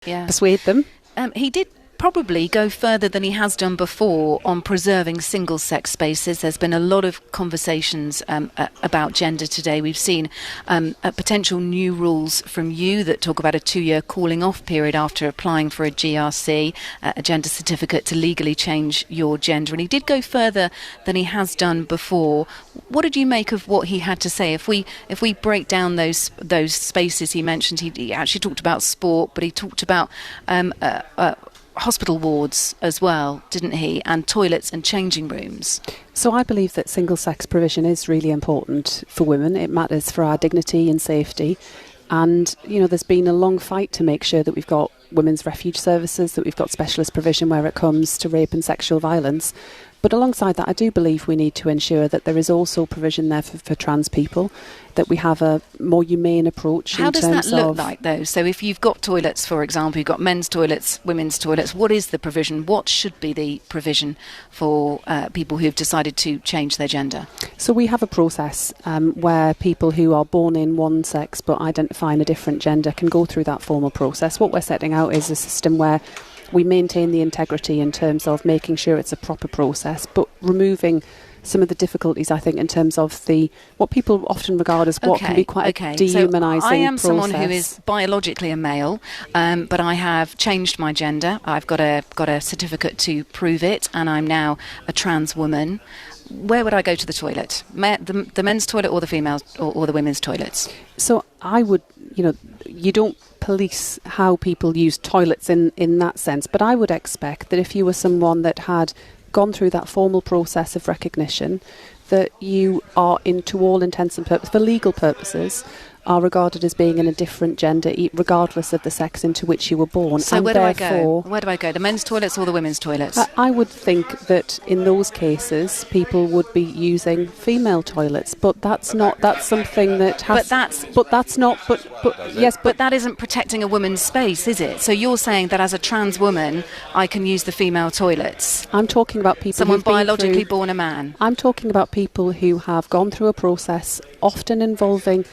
persuade them. He did probably go further than he has done before on preserving single-sex spaces. There's been a lot of conversations about gender today. We've seen potential new rules from you that talk about a 2-year calling-off period after applying for a GRC, a gender certificate, to legally change your gender. And he did go further than he has done before. What did you make of what he had to say? If we break down those spaces he mentioned, he actually talked about sport, but he talked about hospital wards as well, didn't he? And toilets and changing rooms. So I believe that single-sex provision is really important for women. It matters for our dignity and safety. And, there's been a long fight to make sure that we've got women's refuge services, that we've got specialist provision where it comes to rape and sexual violence. But alongside that, I do believe we need to ensure that there is also provision there for trans people, that we have a more humane approach. How does that look like, though? So if you've got toilets, for example, you've got men's toilets, women's toilets, what is the provision? What should be the provision for people who have decided to change their gender? So we have a process where people who are born in one sex but identifying a different gender can go through that formal process. What we're setting out is a system where we maintain the integrity in terms of making sure it's a proper process, but removing some of the difficulties, I think, in terms of what people often regard as what can be quite a dehumanising so I am process. someone who is biologically a male, but I have changed my gender. I've got a certificate to prove it, and I'm now a trans woman. Where would I go to the toilet? The men's toilet or the female or the women's toilets? So I would, you don't police how people use toilets in that sense, but I would expect that if you were someone that had gone through that formal process of recognition, that you are, to all intents and purposes, for legal purposes, are regarded as being in a different gender, regardless of the sex into which you were born. So and where do I go? Where do I go? The men's toilets or the women's toilets? I would think that in those cases, people would be using female toilets, but that's something that has. But that isn't protecting a woman's space, is it? So you're saying that as a trans woman, I can use the female toilets? I'm talking about people. Someone biologically born a man. I'm talking about people who have gone through a process, often involving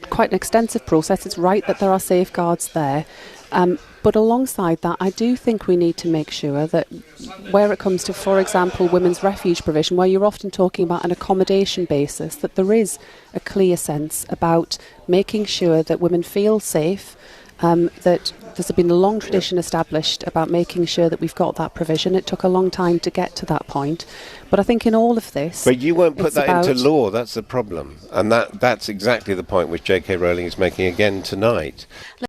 quite an extensive process. It's right that there are safeguards there. But alongside that, I do think we need to make sure that where it comes to, for example, women's refuge provision, where you're often talking about an accommodation basis, that there is a clear sense about making sure that women feel safe, that there's been a long tradition established about making sure that we've got that provision. It took a long time to get to that point. But I think in all of this... But you won't put that into law, that's the problem. And that's exactly the point which J.K. Rowling is making again tonight.